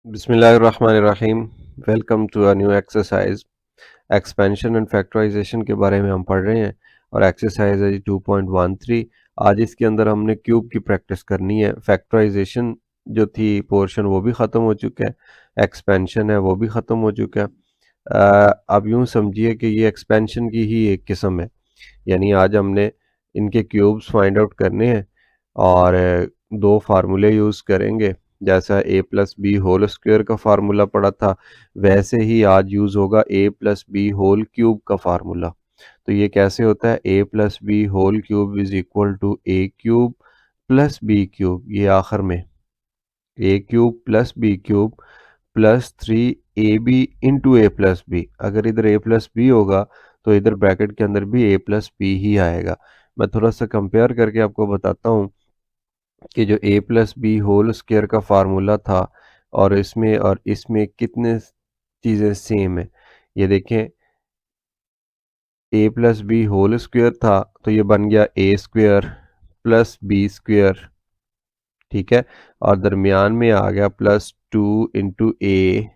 बिस्मिल्लाहिर्रहमानिर्रहीम। Welcome to a new exercise. Expansion and factorisation के बारे में हम पढ़ रहे हैं और एक्सरसाइज है 2.13। आज इसके अंदर हमने क्यूब की प्रैक्टिस करनी है। फैक्टराइजेशन जो थी पोर्शन वो भी ख़त्म हो चुका है, एक्सपेंशन है वो भी ख़त्म हो चुका है। अब यूँ समझिए कि ये एक्सपेंशन की ही एक किस्म है, यानी आज हमने इनके क्यूब्स फाइंड आउट करने हैं और दो फार्मूले यूज़ करेंगे। जैसा a plus b whole square का फार्मूला पड़ा था, वैसे ही आज यूज़ होगा a plus b whole cube का फार्मूला। तो ये कैसे होता है? A plus b whole cube is equal to a cube plus b cube, ये आखिर में a cube plus b cube plus 3ab into a plus b. अगर इधर ए प्लस बी होगा तो इधर ब्रैकेट के अंदर भी ए प्लस बी ही आएगा। मैं थोड़ा सा कंपेयर करके आपको बताता हूँ कि जो a plus b whole square का फार्मूला था और इसमें कितने चीज़ें सेम है। ये देखें, a plus b whole square था तो ये बन गया a square plus b square, ठीक है। और दरमियान में आ गया plus 2 into a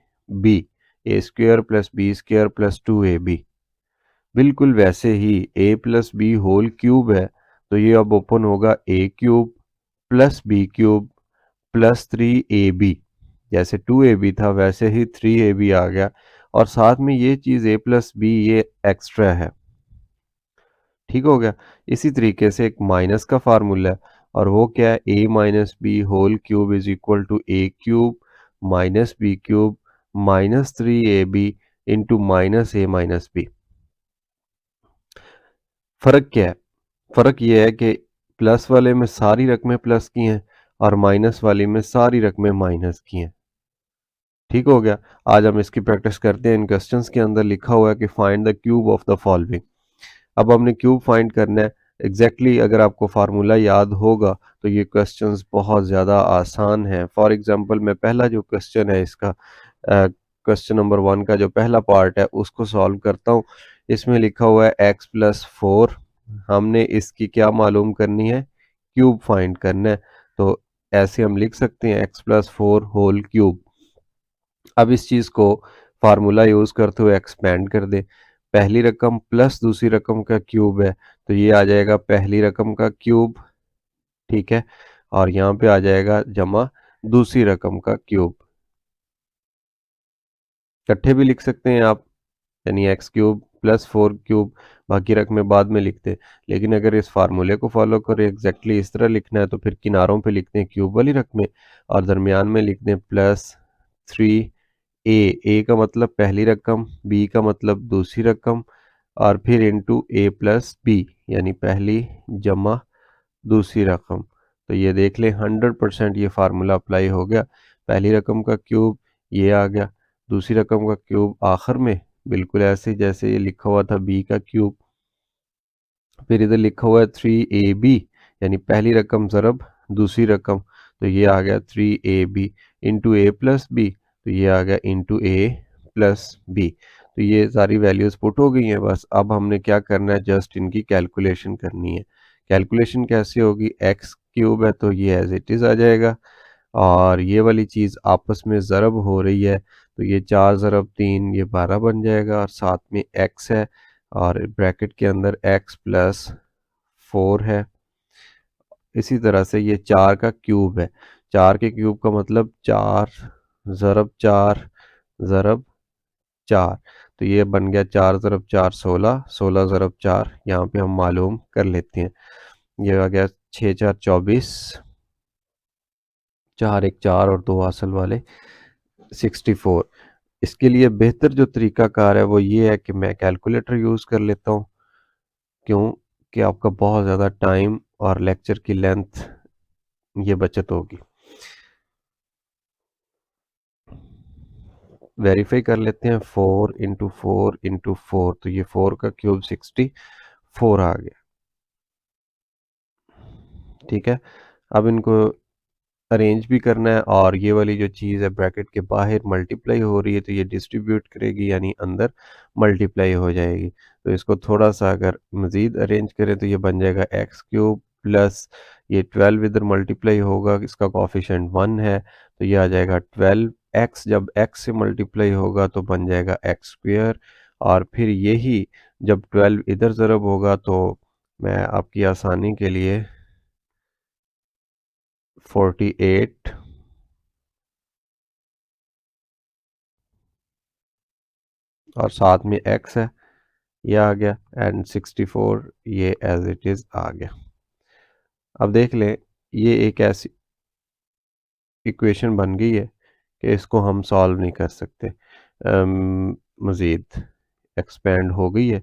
square plus b square plus 2ab। बिल्कुल वैसे ही a plus b whole cube है तो ये अब ओपन होगा a cube plus b cube plus 3ab। जैसे 2ab था वैसे ही 3ab आ गया और साथ में ये चीज़ a प्लस बी ये एक्स्ट्रा है, ठीक हो गया। इसी तरीके से एक माइनस का फार्मूला है और वो क्या है? a minus b whole cube is equal to a cube minus b cube minus 3ab into minus a minus b. फ़र्क क्या है? फ़र्क ये है कि प्लस वाले में सारी रकमें प्लस की हैं और माइनस वाली में सारी रकमें माइनस की हैं, ठीक हो गया। आज हम इसकी प्रैक्टिस करते हैं। इन क्वेश्चंस के अंदर लिखा हुआ है कि find the cube of the following. अब हमने क्यूब फाइंड करना है। एग्जैक्टली अगर आपको फार्मूला याद होगा तो ये क्वेश्चंस बहुत ज़्यादा आसान है। फॉर एग्जांपल मैं पहला जो क्वेश्चन है इसका क्वेश्चन नंबर 1 का जो पहला पार्ट है उसको सॉल्व करता हूँ। इसमें लिखा हुआ है x प्लस 4। हमने इसकी क्या मालूम करनी है? क्यूब फाइंड करना है। तो ऐसे हम लिख सकते हैं x प्लस 4 होल क्यूब। अब इस चीज़ को फार्मूला यूज़ करते हुए एक्सपेंड कर दें। पहली रकम प्लस दूसरी रकम का क्यूब है तो ये आ जाएगा पहली रकम का क्यूब, ठीक है। और यहाँ पे आ जाएगा जमा दूसरी रकम का क्यूब। इकट्ठे भी लिख सकते हैं आप, यानी एक्स क्यूब प्लस 4 क्यूब, बाकी रकमें बाद में लिखते हैं। लेकिन अगर इस फार्मूले को फॉलो करें एग्जैक्टली इस तरह लिखना है तो फिर किनारों पे लिखते हैं क्यूब वाली रकमें और दरमियान में लिखते हैं प्लस 3a। का मतलब पहली रकम, बी का मतलब दूसरी रकम और फिर इंटू ए प्लस बी, यानी पहली जमा दूसरी रकम। तो ये देख लें 100% ये फार्मूला अप्लाई हो गया। पहली रकम का क्यूब ये आ गया, दूसरी रकम का क्यूब आखिर में बिल्कुल ऐसे जैसे ये लिखा हुआ था बी का क्यूब। फिर इधर लिखा हुआ है 3ab, यानी पहली रकम ज़रब दूसरी रकम, तो ये आ गया 3ab into a plus B, तो ये आ गया इंटू ए प्लस बी। तो ये सारी वैल्यूज़ पुट हो गई हैं। बस अब हमने क्या करना है, जस्ट इनकी कैलकुलेशन करनी है। कैलकुलेशन कैसे होगी? एक्स क्यूब है तो ये एज इट इज़ आ जाएगा और ये वाली चीज़ आपस में ज़रब हो रही है तो ये 4 ज़रब 3 ये 12 बन जाएगा और साथ में एक्स है और ब्रैकेट के अंदर x प्लस 4 है। इसी तरह से ये 4 का क्यूब है। 4 के क्यूब का मतलब 4 ज़रब 4 ज़रब 4, तो ये बन गया 4 ज़रब 4 16, 16 ज़रब 4 यहाँ पे हम मालूम कर लेते हैं। ये आ गया 6 4 24, 4 1 4 और 2 असल वाले 64। इसके लिए बेहतर जो तरीकाकार है वो ये है कि मैं कैलकुलेटर यूज़ कर लेता हूँ। क्यों? कि आपका बहुत ज़्यादा टाइम और लेक्चर की लेंथ ये बचत होगी। वेरीफाई कर लेते हैं। 4 इंटू 4 इंटू 4, तो ये 4 का क्यूब 64 आ गया, ठीक है। अब इनको अरेंज भी करना है और ये वाली जो चीज़ है ब्रैकेट के बाहर मल्टीप्लाई हो रही है तो ये डिस्ट्रीब्यूट करेगी यानी अंदर मल्टीप्लाई हो जाएगी। तो इसको थोड़ा सा अगर मज़ीद अरेंज करें तो ये बन जाएगा एक्स क्यूब प्लस ये 12 इधर मल्टीप्लाई होगा, इसका कोफिशिएंट 1 है तो ये आ जाएगा 12 x जब x से मल्टीप्लाई होगा तो बन जाएगा एक्स स्क्वेयर, और फिर यही जब 12 इधर ज़रब होगा तो मैं आपकी आसानी के लिए 48 और साथ में x है, ये आ गया, एंड 64 ये एज इट इज़ आ गया। अब देख लें, ये एक ऐसी इक्वेशन बन गई है कि इसको हम सॉल्व नहीं कर सकते, मज़ीद एक्सपेंड हो गई है,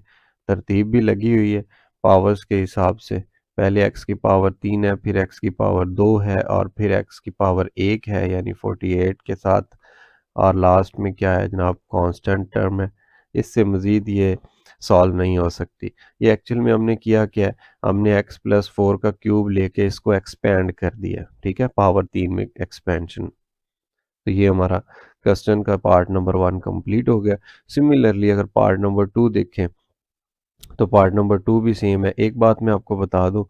तरतीब भी लगी हुई है पावर्स के हिसाब से। पहले x की पावर 3 है, फिर x की पावर 2 है, और फिर x की पावर 1 है यानी 48 के साथ, और लास्ट में क्या है जनाब, कांस्टेंट टर्म है। इससे मज़ीद ये सॉल्व नहीं हो सकती। ये एक्चुअल में हमने किया क्या है, हमने x प्लस 4 का क्यूब लेके इसको एक्सपेंड कर दिया, ठीक है, पावर 3 में एक्सपेंशन। तो ये हमारा क्वेश्चन का पार्ट नंबर 1 कंप्लीट हो गया। सिमिलरली अगर पार्ट नंबर 2 देखें तो पार्ट नंबर 2 भी सेम है। एक बात मैं आपको बता दूं,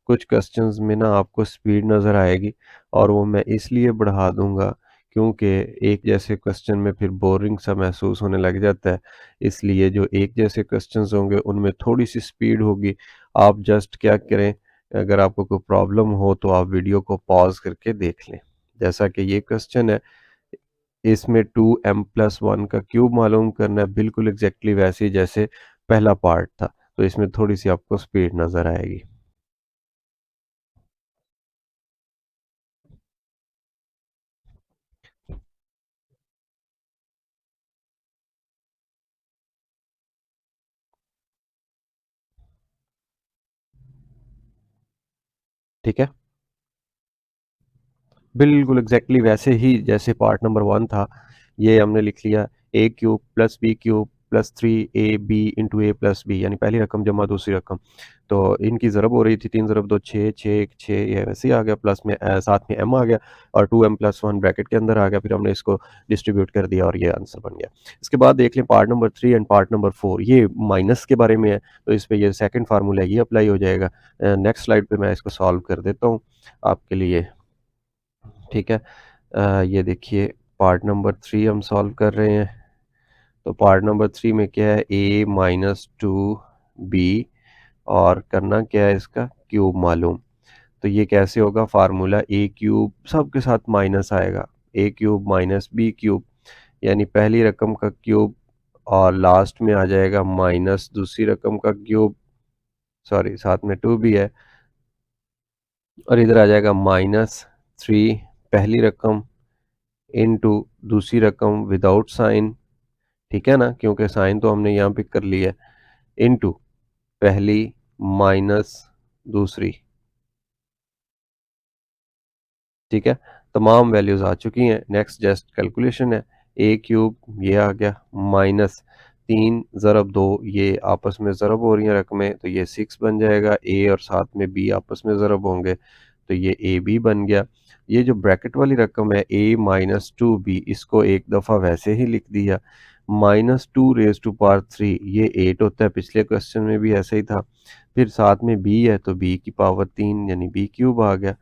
कुछ क्वेश्चंस में ना आपको स्पीड नज़र आएगी, और वो मैं इसलिए बढ़ा दूंगा क्योंकि एक जैसे क्वेश्चन में फिर बोरिंग सा महसूस होने लग जाता है। इसलिए जो एक जैसे क्वेश्चंस होंगे उनमें थोड़ी सी स्पीड होगी। आप जस्ट क्या करें, अगर आपको कोई प्रॉब्लम हो तो आप वीडियो को पॉज करके देख लें। जैसा कि ये क्वेश्चन है, इसमें 2m+1 का क्यूब मालूम करना है, बिल्कुल एग्जैक्टली वैसे ही जैसे पहला पार्ट था। तो इसमें थोड़ी सी आपको स्पीड नज़र आएगी। ठीक है, बिल्कुल एग्जैक्टली वैसे ही जैसे पार्ट नंबर 1 था। ये हमने लिख लिया a³ + b³ + 3ab × a + b, यानी पहली रकम जमा दूसरी रकम। तो इनकी ज़रब हो रही थी, 3 ज़रब 2 6, 6 1 6, ये वैसे ही आ गया, प्लस में साथ में m आ गया, और 2m+1 ब्रैकेट के अंदर आ गया। फिर हमने इसको डिस्ट्रीब्यूट कर दिया और ये आंसर बन गया। इसके बाद देख लें part number 3 and part number 4, ये माइनस के बारे में है, तो इस पे ये सेकंड फार्मूला ये अप्लाई हो जाएगा। नेक्स्ट स्लाइड पे मैं इसको सॉल्व कर देता हूँ आपके लिए, ठीक है। ये देखिए, पार्ट नंबर 3 हम सॉल्व कर रहे हैं। तो पार्ट नंबर 3 में क्या है, a-2b, और करना क्या है, इसका क्यूब मालूम। तो ये कैसे होगा, फार्मूला a³ सबके साथ माइनस आएगा, a³ - b³, यानी पहली रकम का क्यूब, और लास्ट में आ जाएगा माइनस दूसरी रकम का क्यूब, सॉरी साथ में 2 भी है, और इधर आ जाएगा -3 पहली रकम इनटू दूसरी रकम विदाउट साइन, ठीक है ना, क्योंकि साइन तो हमने यहाँ पे कर लिया है, इनटू पहली माइनस दूसरी, ठीक है। तमाम वैल्यूज आ चुकी हैं। नेक्स्ट जस्ट कैलकुलेशन है, a³ ये आ गया, -3 × 2, ये आपस में ज़रब हो रही हैं रकमें, तो ये 6 बन जाएगा, a और साथ में b आपस में ज़रब होंगे तो ये ab बन गया। ये जो ब्रैकेट वाली रकम है a-2b, इसको एक दफ़ा वैसे ही लिख दिया, -2⁻³ ये 8 होता है, पिछले क्वेश्चन में भी ऐसे ही था। फिर साथ में b है तो b की पावर 3 यानी b³ आ गया।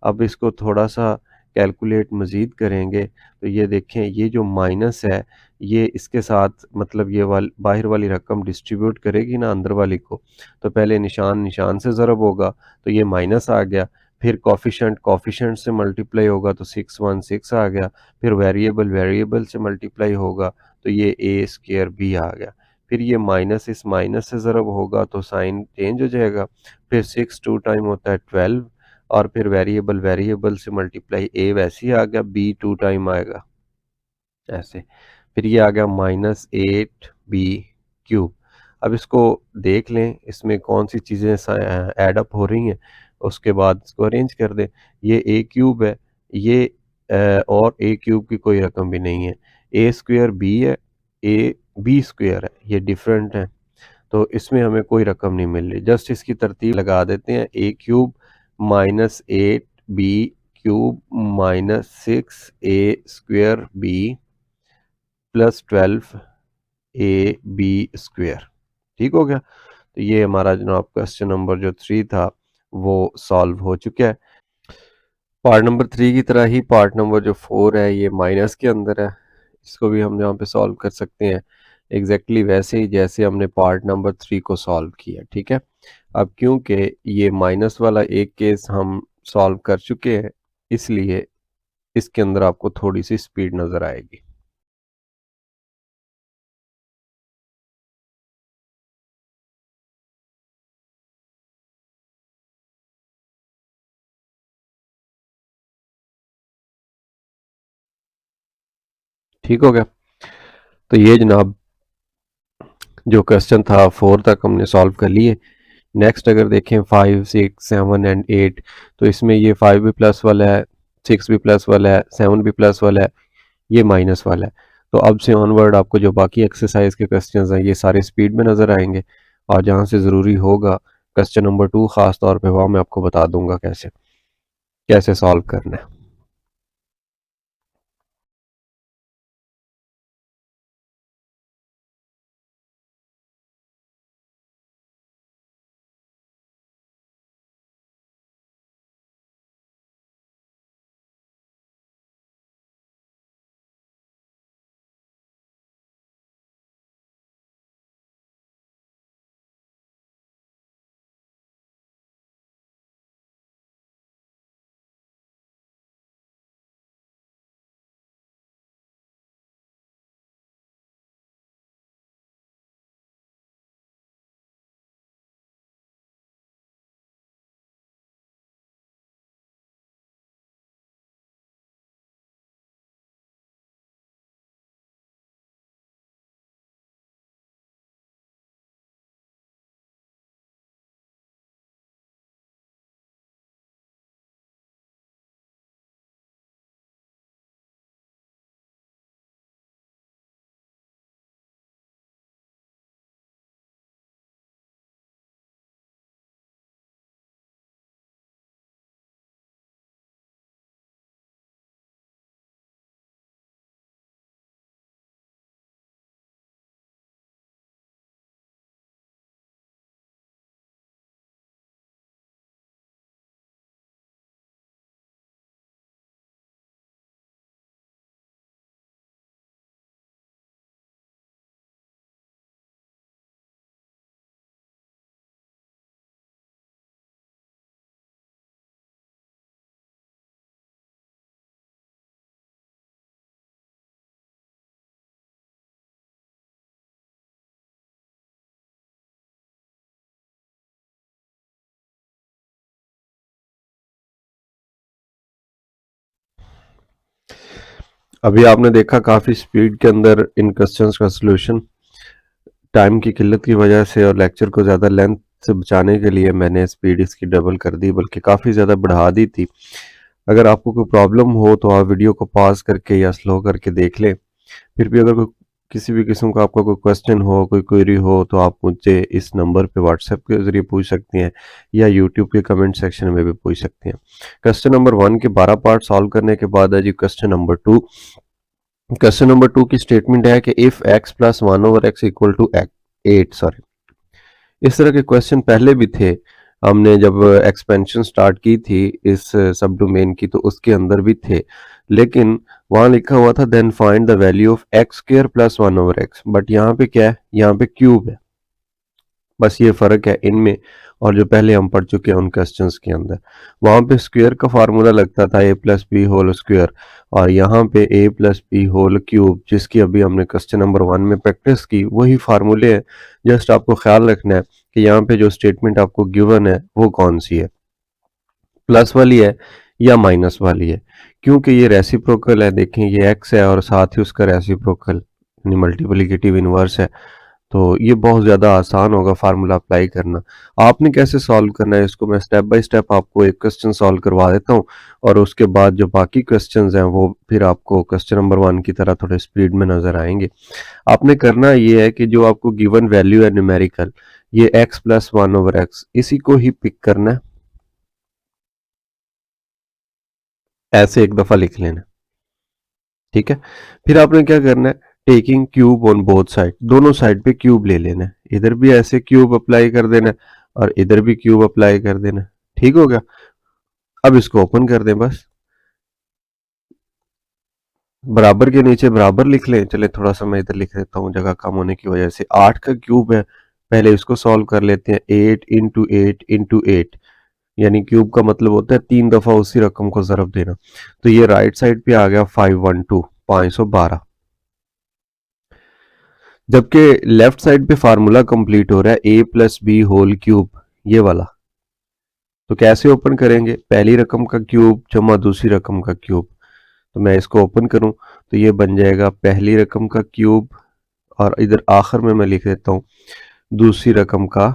अब इसको थोड़ा सा कैलकुलेट मज़ीद करेंगे तो ये देखें, ये जो माइनस है ये इसके साथ मतलब ये बाहर वाली रकम डिस्ट्रीब्यूट करेगी ना अंदर वाली को, तो पहले निशान निशान से ज़रब होगा तो ये माइनस आ गया, फिर कॉफिशेंट कॉफिशेंट से मल्टीप्लाई होगा तो 6 आ गया, फिर वेरिएबल वेरिएबल से मल्टीप्लाई होगा तो ये a² आ गया, फिर ये माइनस इस माइनस से ज़रब होगा तो साइन चेंज हो जाएगा, फिर 6 2 टाइम होता है 12, और फिर वेरिएबल वेरिएबल से मल्टीप्लाई, a वैसे ही आ गया, b 2 टाइम आएगा ऐसे, फिर ये आ गया -8b³। अब इसको देख लें इसमें कौन सी चीज़ें ऐड अप हो रही हैं, उसके बाद इसको अरेंज कर दें। ये a³ है, ये और a³ की कोई रकम भी नहीं है, a² है, a b² है, ये डिफरेंट है, तो इसमें हमें कोई रकम नहीं मिल रही। जस्ट इसकी तरतीब लगा देते हैं, a³ -8b³ -6a² b + 12ab², ठीक हो गया। तो ये हमारा जनाब क्वेश्चन नंबर जो 3 था वो सॉल्व हो चुका है। पार्ट नंबर 3 की तरह ही पार्ट नंबर जो 4 है ये माइनस के अंदर है, इसको भी हम यहाँ पे सॉल्व कर सकते हैं एग्जैक्टली वैसे ही जैसे हमने पार्ट नंबर 3 को सॉल्व किया। ठीक है, अब क्योंकि ये माइनस वाला एक केस हम सॉल्व कर चुके हैं, इसलिए इसके अंदर आपको थोड़ी सी स्पीड नजर आएगी। ठीक हो गया। तो ये जनाब जो क्वेश्चन था 4 तक हमने सॉल्व कर लिए। नेक्स्ट अगर देखें 5, 6, 7 एंड 8, तो इसमें ये 5 भी प्लस वाला है, 6 भी प्लस वाला है, 7 भी प्लस वाला है, ये माइनस वाला है। तो अब से ऑनवर्ड आपको जो बाकी एक्सरसाइज के क्वेश्चंस हैं ये सारे स्पीड में नज़र आएंगे, और जहाँ से ज़रूरी होगा क्वेश्चन नंबर 2 ख़ास तौर पे वह मैं आपको बता दूंगा कैसे कैसे सॉल्व करना है। अभी आपने देखा काफ़ी स्पीड के अंदर इन क्वेश्चंस का सलूशन, टाइम की किल्लत की वजह से और लेक्चर को ज़्यादा लेंथ से बचाने के लिए मैंने स्पीड इसकी डबल कर दी, बल्कि काफ़ी ज़्यादा बढ़ा दी थी। अगर आपको कोई प्रॉब्लम हो तो आप वीडियो को पॉज करके या स्लो करके देख लें। फिर भी अगर कोई किसी भी किस्म का आपका कोई क्वेश्चन हो, कोई क्वेरी हो, तो आप मुझसे इस नंबर पे व्हाट्सएप के ज़रिए पूछ सकते हैं या यूट्यूब के कमेंट सेक्शन में भी पूछ सकते हैं। क्वेश्चन नंबर 1 के 12 पार्ट सॉल्व करने के बाद है जी क्वेश्चन नंबर 2। क्वेश्चन नंबर 2 की स्टेटमेंट है कि if x plus 1/x equal to 8, sorry, इस तरह के क्वेश्चन पहले भी थे। हमने जब एक्सपेंशन स्टार्ट की थी इस सब डोमेन की, तो उसके अंदर भी थे, लेकिन वहां लिखा हुआ था then find the value of x square plus 1/x, but यहाँ पे क्या है, यहाँ पे क्यूब है। बस ये फर्क है इनमें और जो पहले हम पढ़ चुके हैं उन क्वेश्चंस के अंदर। वहां पे स्क्वायर का फार्मूला लगता था a plus b whole square, और यहाँ पे a plus b whole cube, जिसकी अभी हमने क्वेश्चन नंबर 1 में प्रैक्टिस की, वही फार्मूले हैं। जस्ट आपको ख्याल रखना है कि यहाँ पे जो स्टेटमेंट आपको गिवन है वो कौन सी है, प्लस वाली है या माइनस वाली है। क्योंकि ये रेसिप्रोकल है, देखें ये x है और साथ ही उसका रेसिप्रोकल यानी मल्टीप्लिकेटिव इनवर्स है। तो ये बहुत ज़्यादा आसान होगा फार्मूला अप्लाई करना। आपने कैसे सॉल्व करना है इसको मैं स्टेप बाय स्टेप आपको एक क्वेश्चन सॉल्व करवा देता हूँ, और उसके बाद जो बाकी क्वेश्चंस हैं वो फिर आपको क्वेश्चन नंबर 1 की तरह थोड़े स्पीड में नज़र आएंगे। आपने करना ये है कि जो आपको गिवन वैल्यू है न्यूमेरिकल, ये x प्लस 1/x, इसी को ही पिक करना है, ऐसे एक दफ़ा लिख लेना। ठीक है, फिर आपने क्या करना है, taking cube on both side, दोनों साइड पे क्यूब ले लेना है। इधर भी ऐसे क्यूब अप्लाई कर देना है और इधर भी क्यूब अप्लाई कर देना है। ठीक हो गया। अब इसको ओपन कर दें बस। बराबर के नीचे बराबर लिख लें। चले थोड़ा सा मैं इधर लिख देता हूँ जगह कम होने की वजह से। 8 का क्यूब है, पहले इसको सॉल्व कर लेते हैं। 8 इंटू 8 इंटू 8, यानी क्यूब का मतलब होता है 3 दफा उसी रकम को ज़रब देना। तो ये राइट साइड पे आ गया 512, 512। जबकि लेफ्ट साइड पे फार्मूला कंप्लीट हो रहा है a plus b whole cube, ये वाला। तो कैसे ओपन करेंगे? पहली रकम का क्यूब जमा दूसरी रकम का क्यूब। तो मैं इसको ओपन करूं तो ये बन जाएगा पहली रकम का क्यूब, और इधर आखिर में मैं लिख देता हूं दूसरी रकम का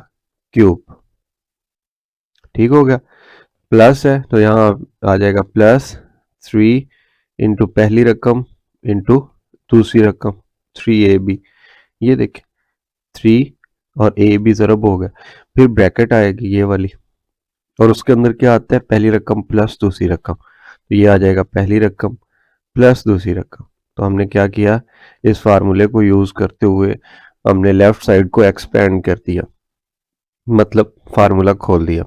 क्यूब। ठीक हो गया। प्लस है तो यहाँ आ जाएगा प्लस 3 इंटू पहली रकम इंटू दूसरी रकम 3ab। ये देखें 3 और ए बी ज़रब हो गया। फिर ब्रैकेट आएगी ये वाली, और उसके अंदर क्या आता है? पहली रकम प्लस दूसरी रकम। तो ये आ जाएगा पहली रकम प्लस दूसरी रकम। तो हमने क्या किया, इस फार्मूले को यूज करते हुए हमने लेफ्ट साइड को एक्सपेंड कर दिया, मतलब फार्मूला खोल दिया।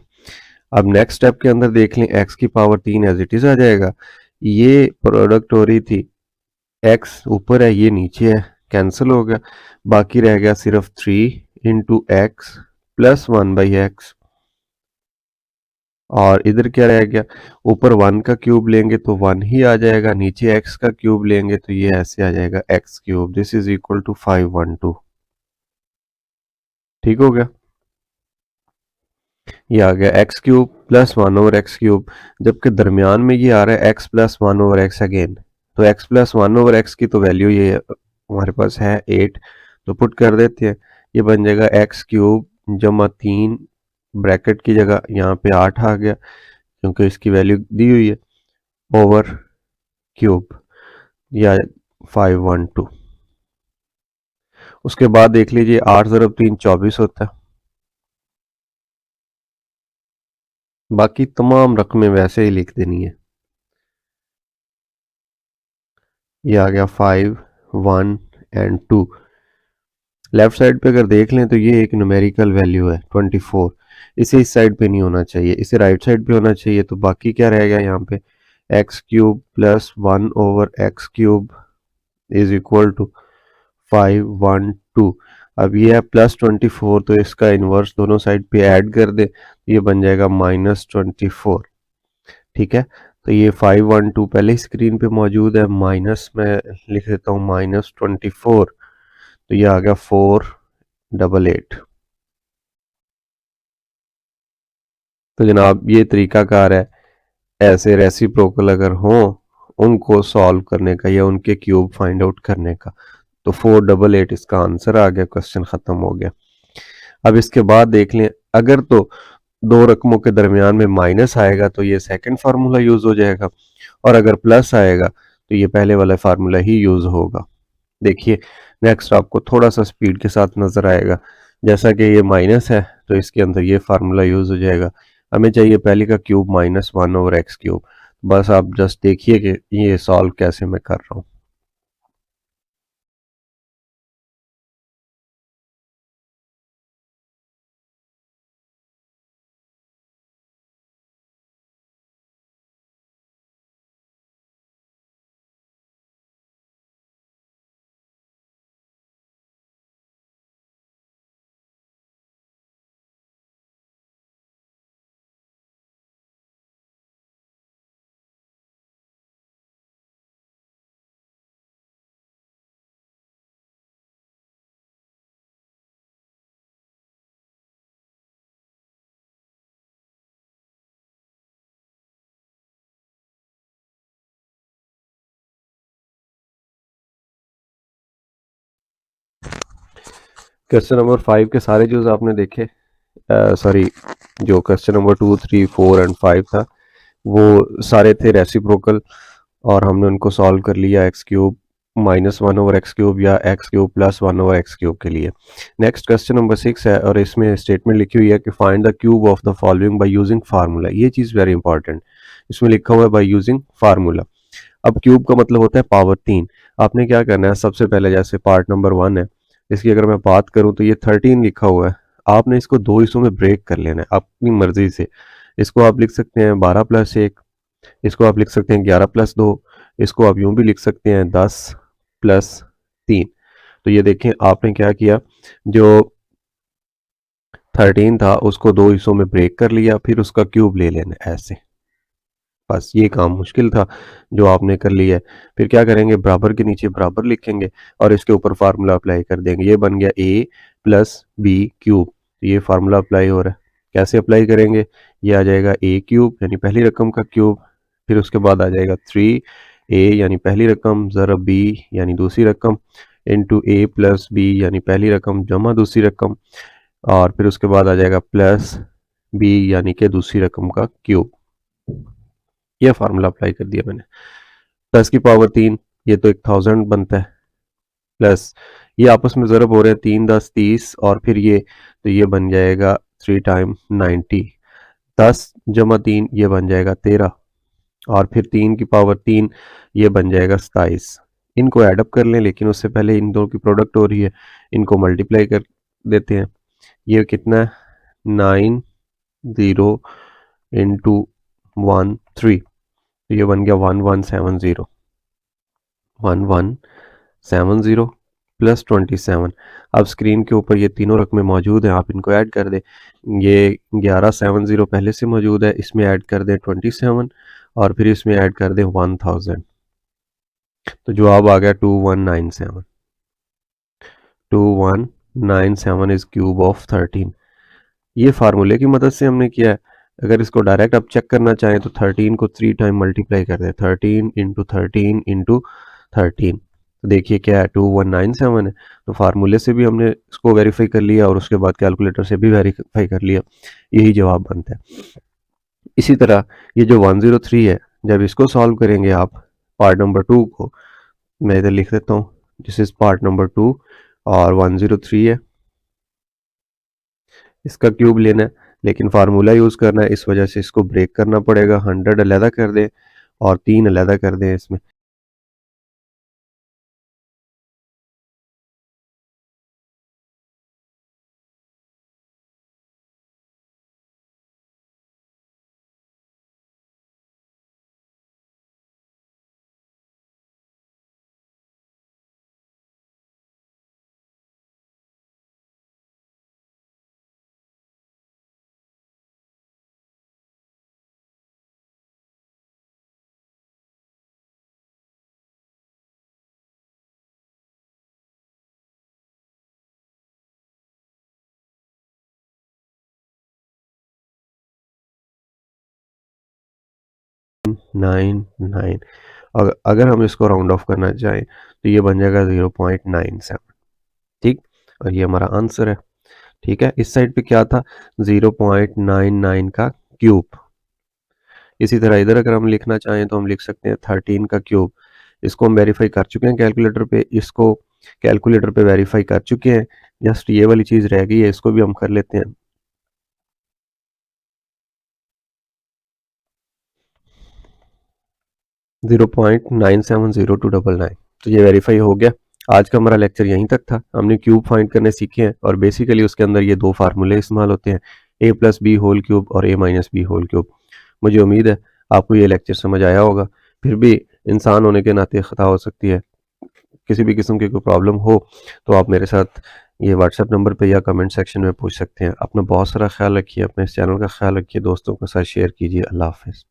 अब नेक्स्ट स्टेप के अंदर देख लें, x की पावर 3 एज इट इज आ जाएगा। ये प्रोडक्ट हो रही थी, x ऊपर है ये नीचे है, कैंसिल हो गया। बाकी रह गया सिर्फ 3 इंटू एक्स प्लस 1/x। और इधर क्या रह गया? ऊपर 1 का क्यूब लेंगे तो 1 ही आ जाएगा, नीचे x का क्यूब लेंगे तो ये ऐसे आ जाएगा x cube. This is equal to 512। ठीक हो गया। ये आ गया x cube plus 1/x cube, जबकि दरमियान में ये आ रहा है x प्लस 1/x अगेन। तो x प्लस 1/x की तो वैल्यू ये हमारे पास है 8, तो पुट कर देते हैं। ये बन जाएगा x क्यूब जमा 3, ब्रैकेट की जगह यहाँ पे 8 आ गया क्योंकि इसकी वैल्यू दी हुई है, ओवर क्यूब, या 512। उसके बाद देख लीजिए 8 ज़रब 3 24 होता है। बाकी तमाम रकमें वैसे ही लिख देनी है। ये आ गया 5 1 एंड 2। लेफ्ट साइड पे अगर देख लें तो ये एक न्यूमेरिकल वैल्यू है 24, इसे इस साइड पे नहीं होना चाहिए, इसे राइट साइड पे होना चाहिए। तो बाकी क्या रहेगा यहाँ पे, x cube plus 1/x cube is equal to 512। अब ये है +24, तो इसका इन्वर्स दोनों साइड पे ऐड कर दे, ये बन जाएगा -24। ठीक है। तो ये 512 पहले ही स्क्रीन पे मौजूद है, माइनस में लिख देता हूँ -24। तो ये आ गया 488। तो जनाब ये तरीकाकार है ऐसे रेसिप्रोकल अगर हों उनको सॉल्व करने का या उनके क्यूब फाइंड आउट करने का। तो 488 इसका आंसर आ गया, क्वेश्चन खत्म हो गया। अब इसके बाद देख लें, अगर तो दो रकमों के दरमियान में माइनस आएगा तो ये सेकंड फार्मूला यूज हो जाएगा, और अगर प्लस आएगा तो ये पहले वाला फार्मूला ही यूज होगा। देखिए नेक्स्ट आपको थोड़ा सा स्पीड के साथ नजर आएगा। जैसा कि ये माइनस है तो इसके अंदर ये फार्मूला यूज हो जाएगा। हमें चाहिए पहले का क्यूब -1/x क्यूब। बस आप जस्ट देखिए कि ये सॉल्व कैसे मैं कर रहा हूँ। क्वेश्चन नंबर 5 के सारे जो आपने देखे, सॉरी जो क्वेश्चन नंबर 2 3 4 एंड 5 था वो सारे थे रेसिप्रोकल, और हमने उनको सॉल्व कर लिया एक्स क्यूब -1/x क्यूब या x cube plus 1/x cube के लिए। नेक्स्ट क्वेश्चन नंबर 6 है, और इसमें स्टेटमेंट लिखी हुई है कि find the cube of the following by using formula. ये चीज़ वेरी इंपॉर्टेंट, इसमें लिखा हुआ है बाय यूजिंग फार्मूला। अब क्यूब का मतलब होता है पावर 3। आपने क्या करना है, सबसे पहले जैसे पार्ट नंबर 1 है, इसकी अगर मैं बात करूं तो ये 13 लिखा हुआ है। आपने इसको दो हिस्सों में ब्रेक कर लेना है अपनी मर्जी से। इसको आप लिख सकते हैं 12+1, इसको आप लिख सकते हैं 11+2, इसको आप यूं भी लिख सकते हैं 10 प्लस 3। तो ये देखें आपने क्या किया, जो 13 था उसको दो हिस्सों में ब्रेक कर लिया, फिर उसका क्यूब ले लेना ऐसे। बस ये काम मुश्किल था जो आपने कर लिया है। फिर क्या करेंगे, बराबर के नीचे बराबर लिखेंगे और इसके ऊपर फार्मूला अप्लाई कर देंगे। ये बन गया a प्लस बी क्यूब। ये फार्मूला अप्लाई हो रहा है। कैसे अप्लाई करेंगे, ये आ जाएगा a क्यूब यानी पहली रकम का क्यूब, फिर उसके बाद आ जाएगा 3a यानी पहली रकम ज़रब b यानी दूसरी रकम इंटू a प्लस बी यानी पहली रकम जमा दूसरी रकम, और फिर उसके बाद आ जाएगा प्लस b यानी कि दूसरी रकम का क्यूब। ये फार्मूला अप्लाई कर दिया मैंने। 10 की पावर 3, ये तो 1000 बनता है, प्लस ये आपस में ज़रब हो रहे हैं 3 10 30, और फिर ये तो ये बन जाएगा 3 टाइम 90। 10 जमा 3 ये बन जाएगा 13, और फिर 3 की पावर 3 ये बन जाएगा 27। इनको ऐडअप कर लें, लेकिन उससे पहले इन दोनों की प्रोडक्ट हो रही है, इनको मल्टीप्लाई कर देते हैं। ये कितना है, 90 इंटू 13, तो ये बन गया 1170। 1170 प्लस 27। अब स्क्रीन के ऊपर ये तीनों रकमें मौजूद हैं, आप इनको ऐड कर दें। ये 1170 पहले से मौजूद है, इसमें ऐड कर दें 27, और फिर इसमें ऐड कर दें 1000। तो जवाब आ गया 2197। 2197 इज क्यूब ऑफ 13। ये फार्मूले की मदद से हमने किया है। अगर इसको डायरेक्ट आप चेक करना चाहें तो 13 को 3 टाइम मल्टीप्लाई कर दें, 13 इंटू 13 इंटू 13, तो देखिए क्या है, 2197 है। तो फार्मूले से भी हमने इसको वेरीफाई कर लिया और उसके बाद कैलकुलेटर से भी वेरीफाई कर लिया, यही जवाब बनता है। इसी तरह ये जो 103 है, जब इसको सॉल्व करेंगे आप पार्ट नंबर 2 को, मैं इधर लिख देता हूँ, दिस इज पार्ट नंबर 2, और 103 है, इसका क्यूब लेना है, लेकिन फार्मूला यूज़ करना है, इस वजह से इसको ब्रेक करना पड़ेगा। 100 अलहदा कर दें और 3 अलहदा कर दें इसमें। नाइन नाइन, अगर हम इसको राउंड ऑफ करना चाहें तो ये बन जाएगा 0.97। ठीक, और ये हमारा आंसर है। ठीक है, इस साइड पे क्या था, 0.99 का क्यूब। इसी तरह इधर अगर हम लिखना चाहें तो हम लिख सकते हैं 13 का क्यूब। इसको हम वेरीफाई कर चुके हैं कैलकुलेटर पे, इसको कैलकुलेटर पे वेरीफाई कर चुके हैं, जस्ट ये वाली चीज़ रह गई है, इसको भी हम कर लेते हैं। 0.970299, तो ये वेरीफाई हो गया। आज का हमारा लेक्चर यहीं तक था। हमने क्यूब फाइंड करने सीखे हैं, और बेसिकली उसके अंदर ये दो फार्मूले इस्तेमाल होते हैं, a plus b whole cube और a minus b whole cube. मुझे उम्मीद है आपको ये लेक्चर समझ आया होगा। फिर भी इंसान होने के नाते ख़ता हो सकती है, किसी भी किस्म की कोई प्रॉब्लम हो तो आप मेरे साथ ये व्हाट्सएप नंबर पे या कमेंट सेक्शन में पूछ सकते हैं। अपना बहुत सारा ख्याल रखिए, अपने इस चैनल का ख्याल रखिए, दोस्तों के साथ शेयर कीजिए। अल्लाह हाफ़िज़।